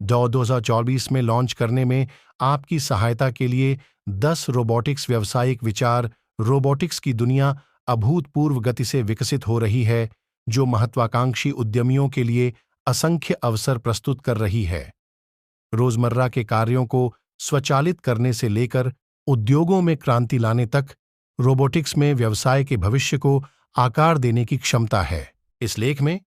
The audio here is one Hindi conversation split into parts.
2024 में लॉन्च करने में आपकी सहायता के लिए 10 रोबोटिक्स व्यावसायिक विचार। रोबोटिक्स की दुनिया अभूतपूर्व गति से विकसित हो रही है, जो महत्वाकांक्षी उद्यमियों के लिए असंख्य अवसर प्रस्तुत कर रही है। रोजमर्रा के कार्यों को स्वचालित करने से लेकर उद्योगों में क्रांति लाने तक, रोबोटिक्स में व्यवसाय के भविष्य को आकार देने की क्षमता है। इस लेख में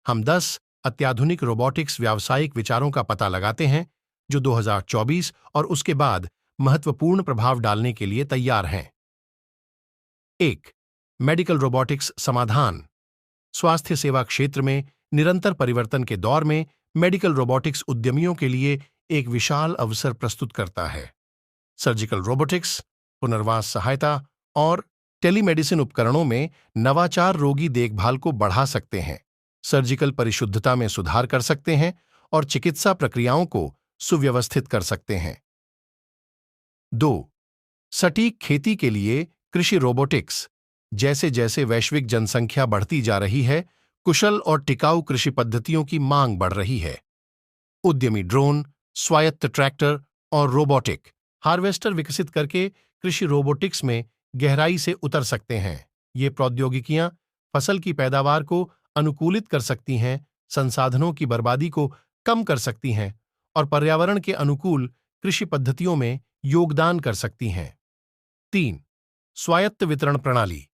हम 10 अत्याधुनिक रोबोटिक्स व्यावसायिक विचारों का पता लगाते हैं, जो 2024 और उसके बाद महत्वपूर्ण प्रभाव डालने के लिए तैयार हैं। 1. मेडिकल रोबोटिक्स समाधान। स्वास्थ्य सेवा क्षेत्र में निरंतर परिवर्तन के दौर में मेडिकल रोबोटिक्स उद्यमियों के लिए एक विशाल अवसर प्रस्तुत करता है। सर्जिकल रोबोटिक्स, पुनर्वास सहायता और टेलीमेडिसिन उपकरणों में नवाचार रोगी देखभाल को बढ़ा सकते हैं, सर्जिकल परिशुद्धता में सुधार कर सकते हैं और चिकित्सा प्रक्रियाओं को सुव्यवस्थित कर सकते हैं। 2. सटीक खेती के लिए कृषि रोबोटिक्स। जैसे जैसे वैश्विक जनसंख्या बढ़ती जा रही है, कुशल और टिकाऊ कृषि पद्धतियों की मांग बढ़ रही है। उद्यमी ड्रोन, स्वायत्त ट्रैक्टर और रोबोटिक हार्वेस्टर विकसित करके कृषि रोबोटिक्स में गहराई से उतर सकते हैं। ये प्रौद्योगिकियां फसल की पैदावार को अनुकूलित कर सकती हैं, संसाधनों की बर्बादी को कम कर सकती हैं और पर्यावरण के अनुकूल कृषि पद्धतियों में योगदान कर सकती हैं। 3. स्वायत्त वितरण प्रणाली।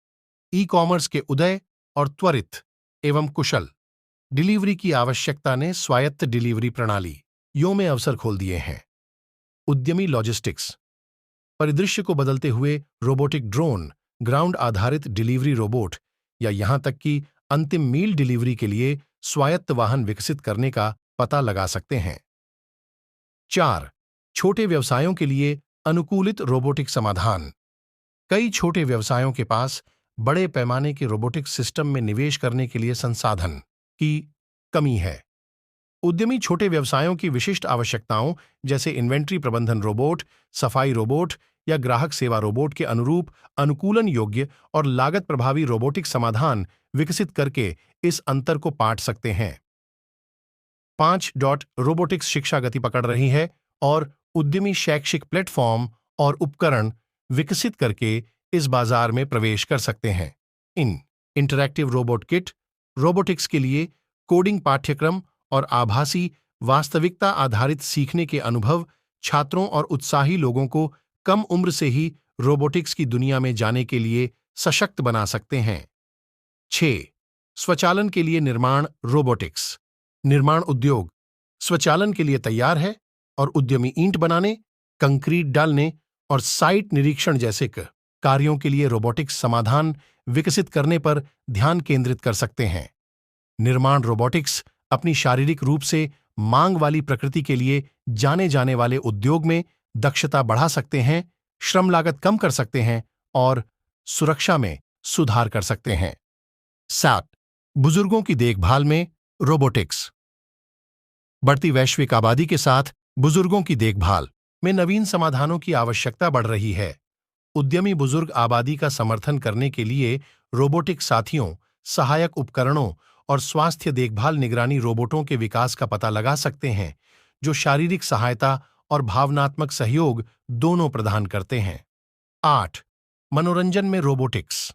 ई-कॉमर्स के उदय और त्वरित एवं कुशल डिलीवरी की आवश्यकता ने स्वायत्त डिलीवरी प्रणालियों में अवसर खोल दिए हैं। उद्यमी लॉजिस्टिक्स परिदृश्य को बदलते हुए रोबोटिक ड्रोन, ग्राउंड आधारित डिलीवरी रोबोट या यहां तक कि अंतिम मील डिलीवरी के लिए स्वायत्त वाहन विकसित करने का पता लगा सकते हैं। 4. छोटे व्यवसायों के लिए अनुकूलित रोबोटिक समाधान। कई छोटे व्यवसायों के पास बड़े पैमाने के रोबोटिक सिस्टम में निवेश करने के लिए संसाधन की कमी है। उद्यमी छोटे व्यवसायों की विशिष्ट आवश्यकताओं जैसे इन्वेंट्री प्रबंधन रोबोट, सफाई रोबोट या ग्राहक सेवा रोबोट के अनुरूप अनुकूलन योग्य और लागत प्रभावी रोबोटिक समाधान विकसित करके इस अंतर को पाट सकते हैं। 5. रोबोटिक्स शिक्षा गति पकड़ रही है और उद्यमी शैक्षिक प्लेटफॉर्म और उपकरण विकसित करके इस बाजार में प्रवेश कर सकते हैं। इंटरैक्टिव रोबोट किट, रोबोटिक्स के लिए कोडिंग पाठ्यक्रम और आभासी वास्तविकता आधारित सीखने के अनुभव छात्रों और उत्साही लोगों को कम उम्र से ही रोबोटिक्स की दुनिया में जाने के लिए सशक्त बना सकते हैं। 6. स्वचालन के लिए निर्माण रोबोटिक्स। निर्माण उद्योग स्वचालन के लिए तैयार है और उद्यमी ईंट बनाने, कंक्रीट डालने और साइट निरीक्षण जैसे कार्यों के लिए रोबोटिक्स समाधान विकसित करने पर ध्यान केंद्रित कर सकते हैं। निर्माण रोबोटिक्स अपनी शारीरिक रूप से मांग वाली प्रकृति के लिए जाने जाने वाले उद्योग में दक्षता बढ़ा सकते हैं, श्रम लागत कम कर सकते हैं और सुरक्षा में सुधार कर सकते हैं। 7. बुजुर्गों की देखभाल में रोबोटिक्स। बढ़ती वैश्विक आबादी के साथ बुजुर्गों की देखभाल में नवीन समाधानों की आवश्यकता बढ़ रही है। उद्यमी बुजुर्ग आबादी का समर्थन करने के लिए रोबोटिक साथियों, सहायक उपकरणों और स्वास्थ्य देखभाल निगरानी रोबोटों के विकास का पता लगा सकते हैं, जो शारीरिक सहायता और भावनात्मक सहयोग दोनों प्रदान करते हैं। 8. मनोरंजन में रोबोटिक्स।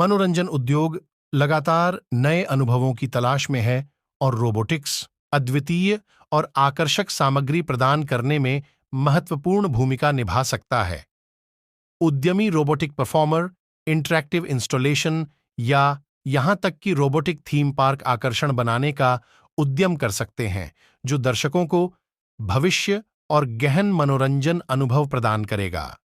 मनोरंजन उद्योग लगातार नए अनुभवों की तलाश में है और रोबोटिक्स अद्वितीय और आकर्षक सामग्री प्रदान करने में महत्वपूर्ण भूमिका निभा सकता है। उद्यमी रोबोटिक परफॉर्मर, इंटरैक्टिव इंस्टॉलेशन या यहां तक कि रोबोटिक थीम पार्क आकर्षण बनाने का उद्यम कर सकते हैं, जो दर्शकों को भविष्य और गहन मनोरंजन अनुभव प्रदान करेगा।